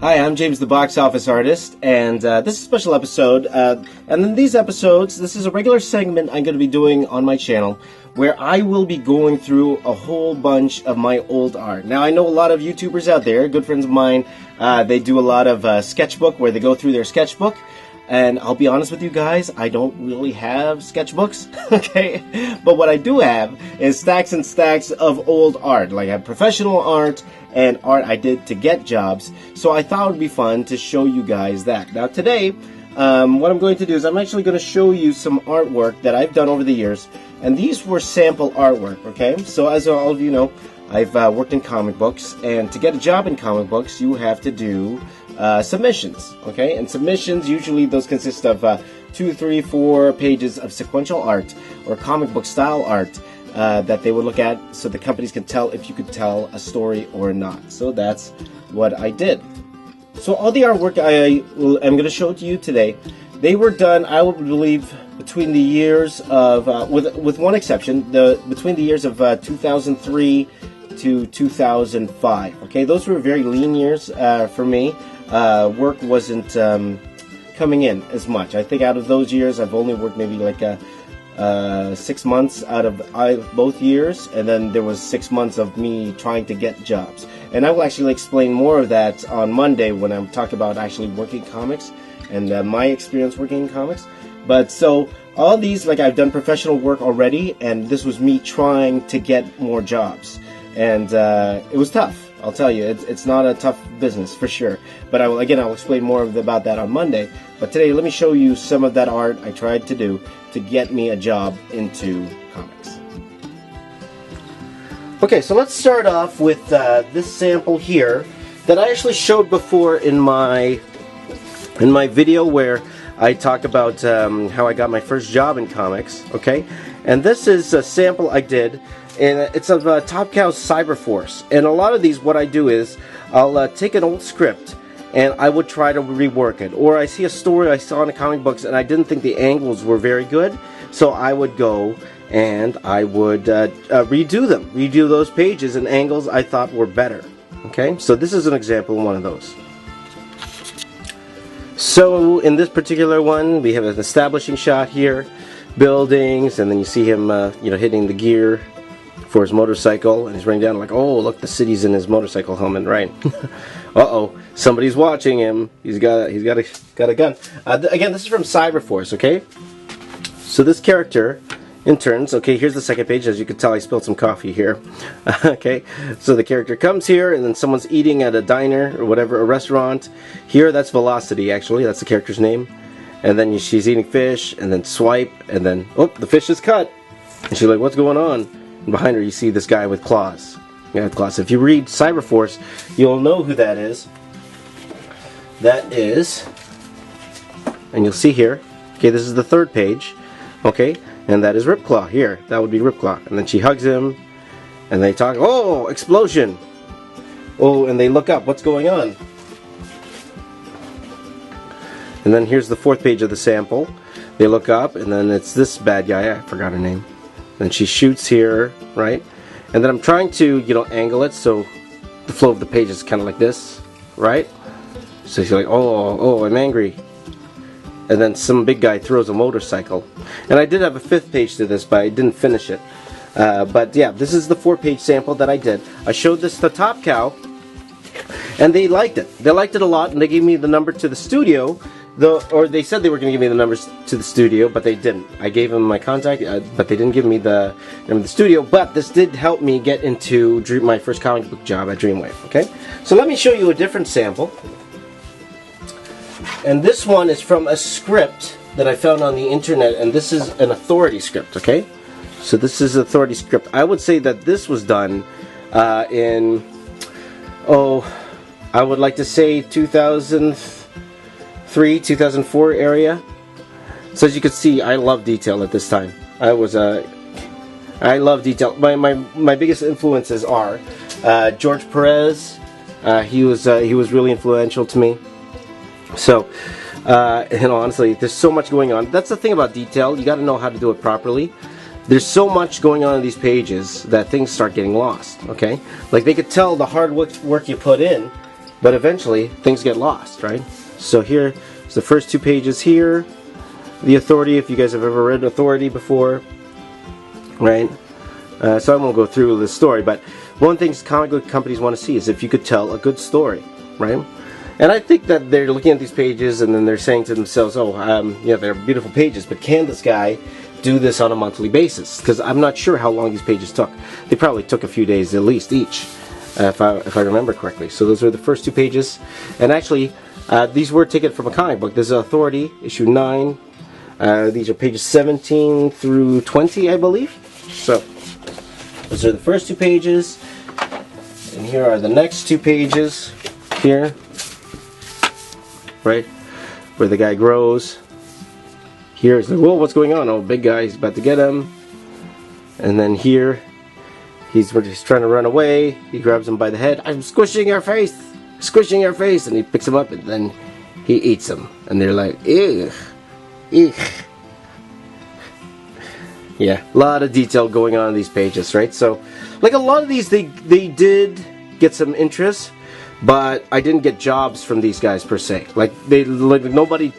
Hi, I'm James the Box Office Artist, and this is a special episode. And in these episodes, this is a regular segment I'm going to be doing on my channel where I will be going through a whole bunch of my old art. Now, I know a lot of YouTubers out there, good friends of mine, they do a lot of sketchbook where they go through their sketchbook. And I'll be honest with you guys, I don't really have sketchbooks, okay? But what I do have is stacks and stacks of old art. Like I have professional art and art I did to get jobs. So I thought it would be fun to show you guys that. Now today, what I'm going to do is I'm actually going to show you some artwork that I've done over the years. And these were sample artwork, okay? So as all of you know, I've worked in comic books. And to get a job in comic books, you have to do submissions, okay? And submissions, usually those consist of 2, 3, 4 pages of sequential art or comic book style art that they would look at so the companies can tell if you could tell a story or not. So that's what I did. So all the artwork I'm going to show to you today, they were done, I would believe, between the years of, with one exception, between the years of 2003 to 2005. Okay, those were very lean years for me. Work wasn't coming in as much. I think out of those years, I've only worked maybe like 6 months out of both years, and then there was 6 months of me trying to get jobs. And I will actually explain more of that on Monday when I'm talking about actually working comics and my experience working in comics. But so all these, like I've done professional work already, and this was me trying to get more jobs. And it was tough. I'll tell you, it's not a tough business for sure. But I'll explain more about that on Monday. But today, let me show you some of that art I tried to do to get me a job into comics. Okay, so let's start off with this sample here that I actually showed before in my video where I talk about how I got my first job in comics. Okay, and this is a sample I did. And it's of Top Cow's Cyberforce. And a lot of these, what I do is, I'll take an old script and I would try to rework it. Or I see a story I saw in the comic books and I didn't think the angles were very good. So I would go and I would redo them. Redo those pages and angles I thought were better. Okay, so this is an example of one of those. So in this particular one, we have an establishing shot here. Buildings, and then you see him hitting the gear for his motorcycle, and he's running down like, oh, look, the city's in his motorcycle helmet, right? Uh-oh, somebody's watching him. He's got a gun. Again, this is from Cyberforce, okay? So this character interns. Okay, here's the second page. As you can tell, I spilled some coffee here. Okay, so the character comes here, and then someone's eating at a diner or whatever, a restaurant. Here, that's Velocity, actually. That's the character's name. And then she's eating fish, and then swipe, and then, oh, the fish is cut. And she's like, what's going on? And behind her you see this guy with claws. Yeah, with claws. If you read Cyberforce, you'll know who that is. That is, and you'll see here, okay, this is the third page, okay, and that is Ripclaw here. That would be Ripclaw. And then she hugs him, and they talk, oh, explosion! Oh, and they look up, what's going on? And then here's the fourth page of the sample. They look up, and then it's this bad guy, I forgot her name. Then she shoots here, right? And then I'm trying to, angle it so the flow of the page is kind of like this, right? So she's like, oh, I'm angry. And then some big guy throws a motorcycle. And I did have a fifth page to this, but I didn't finish it. But yeah, this is the 4-page sample that I did. I showed this to Top Cow, and they liked it. They liked it a lot, and they gave me the number to the studio. Or they said they were going to give me the numbers to the studio, but they didn't. I gave them my contact, but they didn't give me the number of the studio. But this did help me get into my first comic book job at Dreamwave. Okay, so let me show you a different sample. And this one is from a script that I found on the internet, and this is an authority script. Okay, so this is an authority script. I would say that this was done in, I would like to say 2003, 2004 area. So as you can see, I love detail at this time. I love detail. My biggest influences are George Perez. He was really influential to me. So, honestly, there's so much going on. That's the thing about detail. You got to know how to do it properly. There's so much going on these pages that things start getting lost. Okay, like they could tell the hard work you put in, but eventually things get lost, right? So here's the first 2 pages here. The Authority, if you guys have ever read Authority before, right? So I won't go through the story, but one thing comic book companies want to see is if you could tell a good story, right? And I think that they're looking at these pages and then they're saying to themselves, oh, yeah, they're beautiful pages, but can this guy do this on a monthly basis? Because I'm not sure how long these pages took. They probably took a few days at least each, if I remember correctly. So those are the first 2 pages. And actually, these were taken from a comic book. This is Authority, issue 9. These are pages 17 through 20, I believe. So, those are the first 2 pages. And here are the next 2 pages. Here. Right? Where the guy grows. Here, he's like, whoa, what's going on? Oh, big guy, he's about to get him. And then here, he's trying to run away. He grabs him by the head. I'm squishing your face! Squishing your face! And he picks him up and then he eats him. And they're like, ew. Eek. Yeah, a lot of detail going on in these pages, right? So, like a lot of these, they did get some interest, but I didn't get jobs from these guys per se. Like nobody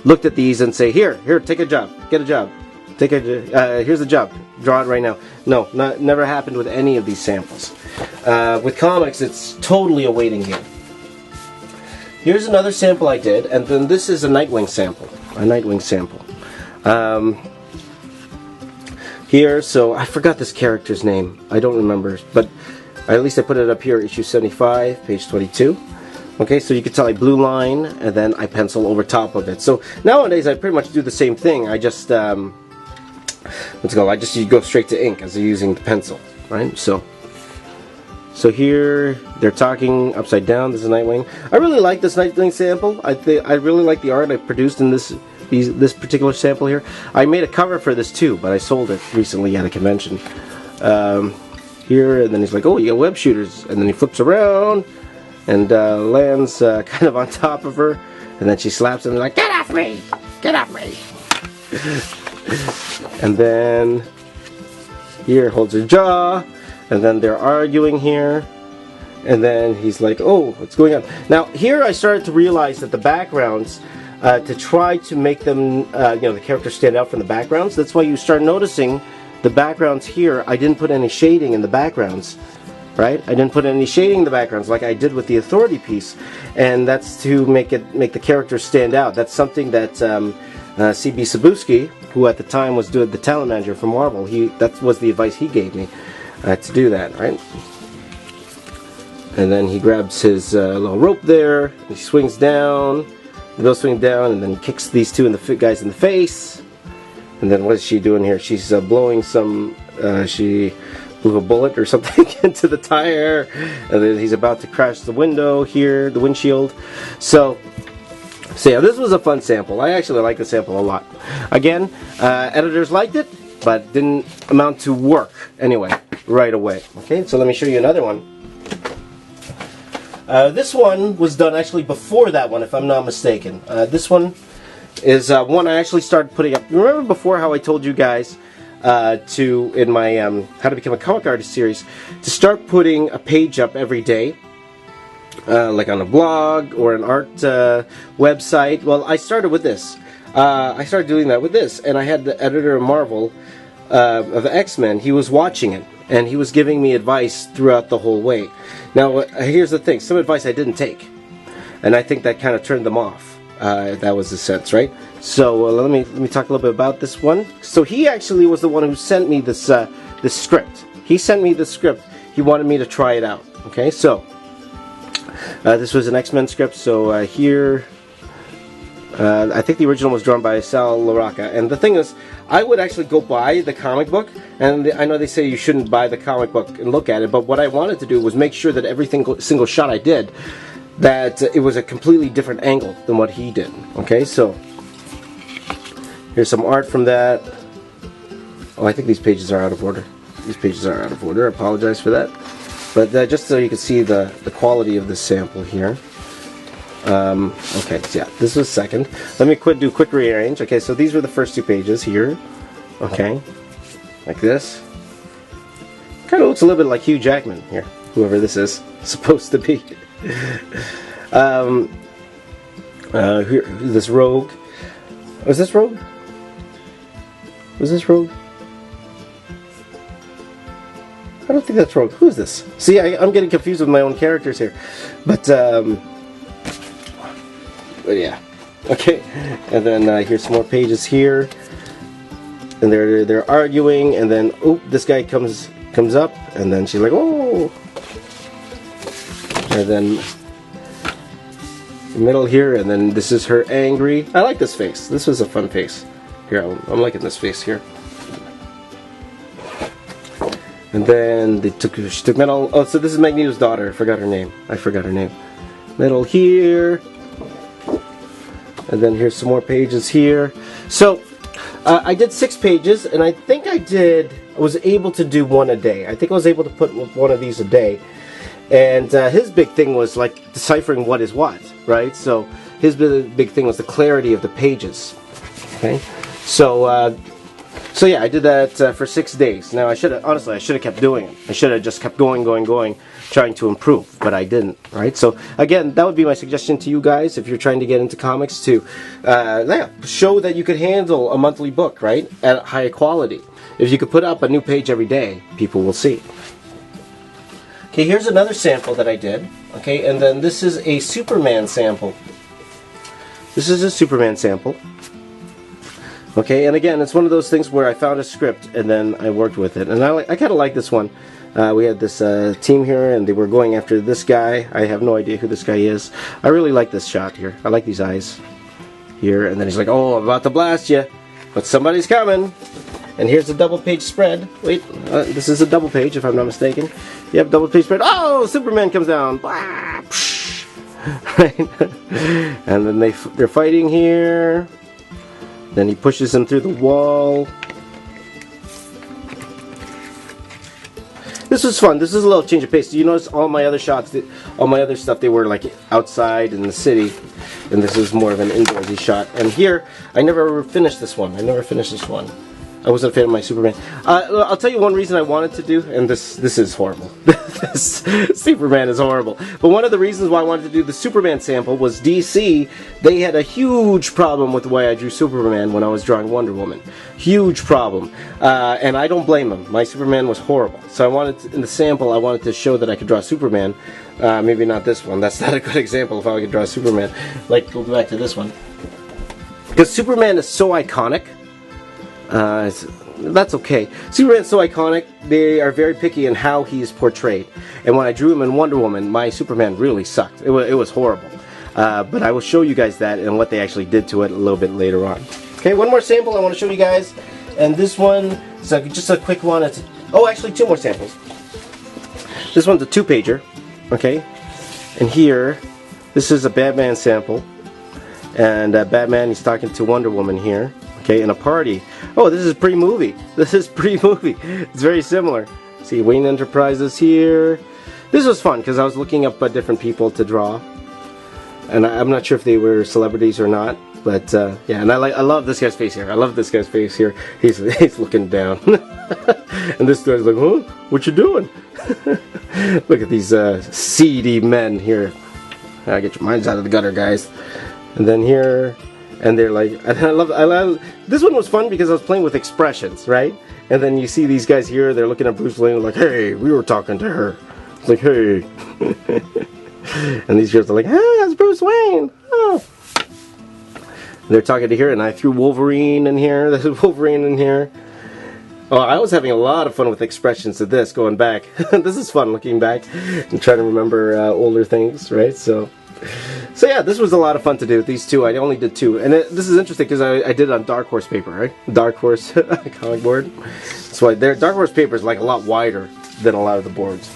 looked at these and say, here, take a job, get a job, here's a job, draw it right now. No, never happened with any of these samples. With comics, it's totally a waiting game. Here's another sample I did, and then this is a Nightwing sample. Here, so I forgot this character's name. I don't remember, but at least I put it up here, issue 75, page 22. Okay, so you can tell I blue line, and then I pencil over top of it. So nowadays I pretty much do the same thing. I just, you go straight to ink as I'm using the pencil, right? So here they're talking upside down. This is Nightwing. I really like this Nightwing sample. I really like the art I produced in this particular sample here. I made a cover for this too, but I sold it recently at a convention. Here, and then he's like, oh, you got web shooters, and then he flips around and lands kind of on top of her, and then she slaps him and like, get off me, get off me. And then here holds her jaw, and then they're arguing here, and then he's like, oh, what's going on? Now here I started to realize that the backgrounds, to try to make them, the characters stand out from the backgrounds, that's why you start noticing the backgrounds here. I didn't put any shading in the backgrounds, right? I didn't put any shading in the backgrounds like I did with the Authority piece, and that's to make the characters stand out. That's something that C.B. Cebulski, who at the time was the talent manager for Marvel, that was the advice he gave me to do that, right? And then he grabs his little rope there, he swings down, he goes swing down, and then he kicks these two guys in the face. And then what is she doing here? She's blowing some, she blew a bullet or something into the tire, and then he's about to crash the window here, the windshield. So yeah, this was a fun sample. I actually like the sample a lot. Again, editors liked it, but didn't amount to work anyway, right away. Okay, so let me show you another one. This one was done actually before that one, if I'm not mistaken. This one is one I actually started putting up. Remember before how I told you guys in my How to Become a Comic Artist series to start putting a page up every day, like on a blog or an art website? Well, I started with this. I started doing that with this, and I had the editor of Marvel, of XMen. He was watching it, and he was giving me advice throughout the whole way. Now, here's the thing. Some advice I didn't take, and I think that kind of turned them off. That was the sense, right? So let me talk a little bit about this one. So he actually was the one who sent me this script. He sent me the script. He wanted me to try it out. Okay, so this was an XMen script. So here, I think the original was drawn by Sal LaRocca. And the thing is, I would actually go buy the comic book, and I know they say you shouldn't buy the comic book and look at it, but what I wanted to do was make sure that every single shot I did, that it was a completely different angle than what he did. Okay, so here's some art from that. Oh, I think these pages are out of order. These pages are out of order. I apologize for that. But just so you can see the quality of this sample here. Okay, so yeah, this was second. Let me do a quick rearrange. Okay, so these were the first 2 pages here. Okay, like this. Kind of looks a little bit like Hugh Jackman here, whoever this is supposed to be. Here, this Rogue. Was this Rogue? Was this Rogue? I don't think that's Rogue. Who is this? See, I'm getting confused with my own characters here. But yeah. Okay. And then here's some more pages here. And they're arguing, and then this guy comes up, and then she's like, oh. And then middle here, and then this is her angry. I like this face. This was a fun face. Here, I'm liking this face here. And then she took Metal. Oh, so this is Magneto's daughter. I forgot her name. Metal here. And then here's some more pages here. So I did 6 pages, and I think I was able to do one a day. I think I was able to put one of these a day. And his big thing was like deciphering what is what, right? So his big thing was the clarity of the pages. Okay, so yeah, I did that for 6 days. Now I should have kept doing it. I should have just kept going, trying to improve, but I didn't. Right? So again, that would be my suggestion to you guys if you're trying to get into comics, to show that you could handle a monthly book, right, at high quality. If you could put up a new page every day, people will see. Okay, here's another sample that I did. Okay, and then this is a Superman sample. Okay, and again, it's one of those things where I found a script and then I worked with it, and I kind of like this one. We had this team here, and they were going after this guy. I have no idea who this guy is. I really like this shot here. I like these eyes here, and then he's like, "Oh, I'm about to blast you, but somebody's coming." And here's a double-page spread. Wait, this is a double page, if I'm not mistaken. Yep, double-page spread. Oh, Superman comes down. Blah, right? And then they're fighting here. Then he pushes him through the wall. This was fun. This is a little change of pace. Do you notice all my other shots, all my other stuff, they were like outside in the city, and this is more of an indoorsy shot. And here, I never finished this one. I wasn't a fan of my Superman. I'll tell you one reason I wanted to do, and this is horrible. This Superman is horrible. But one of the reasons why I wanted to do the Superman sample was DC. They had a huge problem with the way I drew Superman when I was drawing Wonder Woman. Huge problem. And I don't blame them. My Superman was horrible. So I wanted to, in the sample, I wanted to show that I could draw Superman. Maybe not this one. That's not a good example of how I could draw Superman. Like, go back to this one. Because Superman is so iconic. That's okay. Superman's so iconic, they are very picky in how he is portrayed. And when I drew him in Wonder Woman, my Superman really sucked. It was horrible. But I will show you guys that and what they actually did to it a little bit later on. Okay, one more sample I want to show you guys. And this one is just a quick one. Actually 2 more samples. This one's a 2-pager. Okay. And here, this is a Batman sample. And Batman, he's talking to Wonder Woman here. Okay, in a party. Oh, this is pre-movie. It's very similar. See, Wayne Enterprises here. This was fun because I was looking up different people to draw, and I'm not sure if they were celebrities or not. But yeah, and I love this guy's face here. He's looking down, and this guy's like, "Huh? What you doing?" Look at these seedy men here. Get your minds out of the gutter, guys. And then here. And they're like, and I love, this one was fun because I was playing with expressions, right? And then you see these guys here, they're looking at Bruce Wayne like, "Hey, we were talking to her." It's like, "Hey." And these girls are like, "Ah, it's Bruce Wayne." Oh. They're talking to here, and I threw Wolverine in here. There's Wolverine in here. Oh, I was having a lot of fun with expressions of this, going back. This is fun looking back and trying to remember older things, right? So yeah, this was a lot of fun to do. These 2, I only did 2. And this is interesting because I did it on Dark Horse paper, right? Dark Horse comic board. So Dark Horse paper is like a lot wider than a lot of the boards.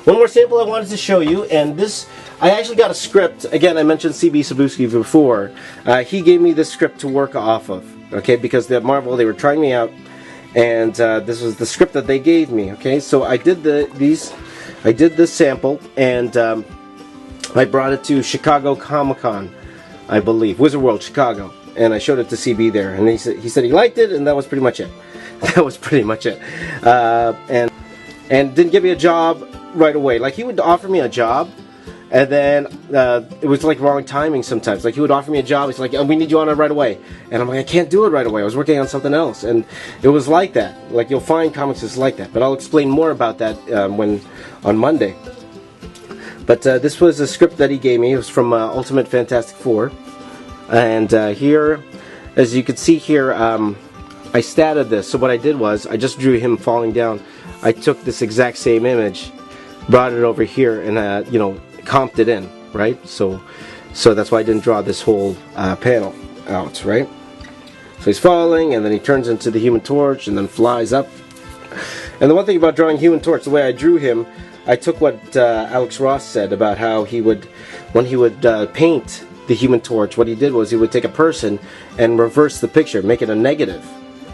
One more sample I wanted to show you, and this, I actually got a script. Again, I mentioned C.B. Cebulski before. He gave me this script to work off of, okay? Because at Marvel, they were trying me out, and this was the script that they gave me, okay? So I did this sample, and I brought it to Chicago Comic-Con, I believe, Wizard World, Chicago, and I showed it to CB there, and he said he liked it, and that was pretty much it. And didn't give me a job right away. Like, he would offer me a job, And then it was like wrong timing sometimes. Like he would offer me a job. He's like, oh, we need you on it right away. And I'm like, I can't do it right away. I was working on something else. And it was like that. Like you'll find comics is like that. But I'll explain more about that on Monday. But this was a script that he gave me. It was from Ultimate Fantastic Four. And here, as you can see here, I statted this. So what I did was, I just drew him falling down. I took this exact same image, brought it over here, and comped it in, right? So that's why I didn't draw this whole panel out, right? So he's falling, and then he turns into the Human Torch, and then flies up. And the one thing about drawing Human Torch, the way I drew him, I took what Alex Ross said about how he would, when he would paint the Human Torch, what he did was he would take a person and reverse the picture, make it a negative,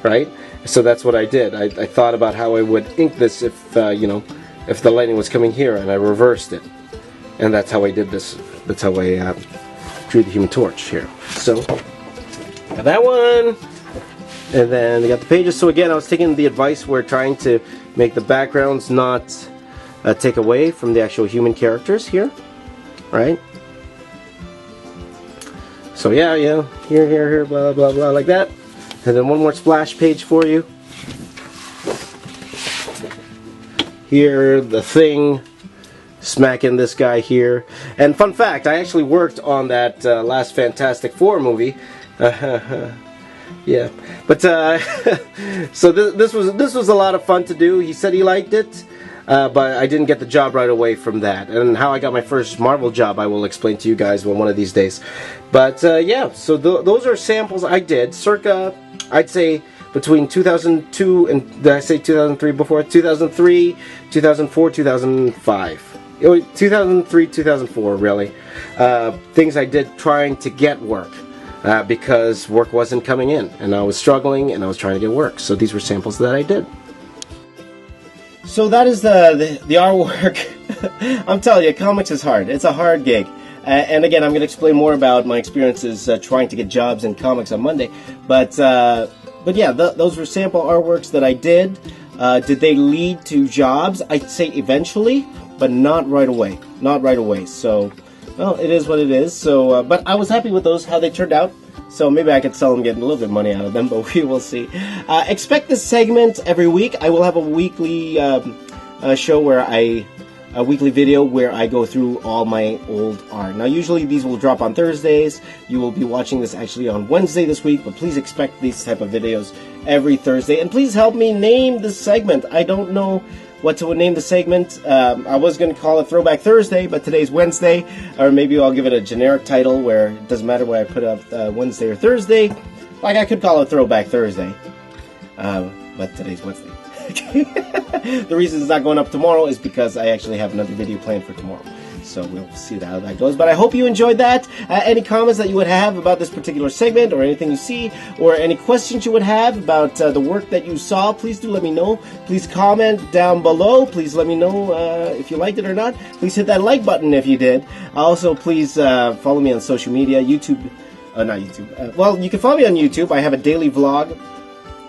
right? So that's what I did. I thought about how I would ink this if if the lighting was coming here, and I reversed it. And that's how I did this. That's how I drew the Human Torch here. So, got that one. And then I got the pages. So again, I was taking the advice where trying to make the backgrounds not take away from the actual human characters here. Right? So yeah, here, blah, blah, blah, like that. And then one more splash page for you. Here, the Thing. Smacking this guy here. And fun fact, I actually worked on that last Fantastic Four movie. Yeah, but so this was a lot of fun to do. He said he liked it, but I didn't get the job right away from that. And how I got my first Marvel job, I will explain to you guys one of these days. But yeah, so those are samples I did, circa, I'd say, between 2002 and, did I say 2003 before? 2003, 2004, 2005. 2003, 2004, really. Things I did trying to get work because work wasn't coming in, and I was struggling, and I was trying to get work. So these were samples that I did. So that is the artwork. I'm telling you, comics is hard. It's a hard gig. And again, I'm going to explain more about my experiences trying to get jobs in comics on Monday. But yeah, those were sample artworks that I did. Did they lead to jobs? I'd say eventually, but not right away. Not right away. So, well, it is what it is. So, but I was happy with those, how they turned out. So maybe I could sell them, get a little bit of money out of them, but we will see. Expect this segment every week. I will have a weekly show where a weekly video where I go through all my old art. Now, usually these will drop on Thursdays. You will be watching this actually on Wednesday this week, but please expect these type of videos every Thursday. And please help me name this segment. I don't know what to name the segment. I was going to call it Throwback Thursday, but today's Wednesday, or maybe I'll give it a generic title where it doesn't matter where I put up Wednesday or Thursday. Like I could call it Throwback Thursday, but today's Wednesday. The reason it's not going up tomorrow is because I actually have another video planned for tomorrow. So we'll see how that goes. But I hope you enjoyed that. Any comments that you would have about this particular segment, or anything you see, or any questions you would have about the work that you saw, please do let me know. Please comment down below. Please let me know if you liked it or not. Please hit that like button if you did. Also, please follow me on social media. YouTube, not YouTube. Well, you can follow me on YouTube. I have a daily vlog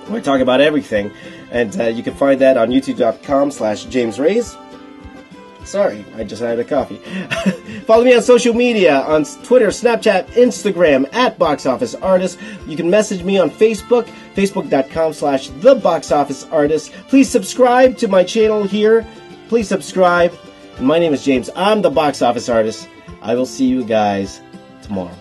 where I talk about everything. And you can find that on youtube.com/JamesRays. Sorry, I just had a coffee. Follow me on social media, on Twitter, Snapchat, Instagram, @BoxOfficeArtist. You can message me on Facebook, facebook.com/TheBoxOfficeArtist. Please subscribe to my channel here. Please subscribe. And my name is James. I'm the Box Office Artist. I will see you guys tomorrow.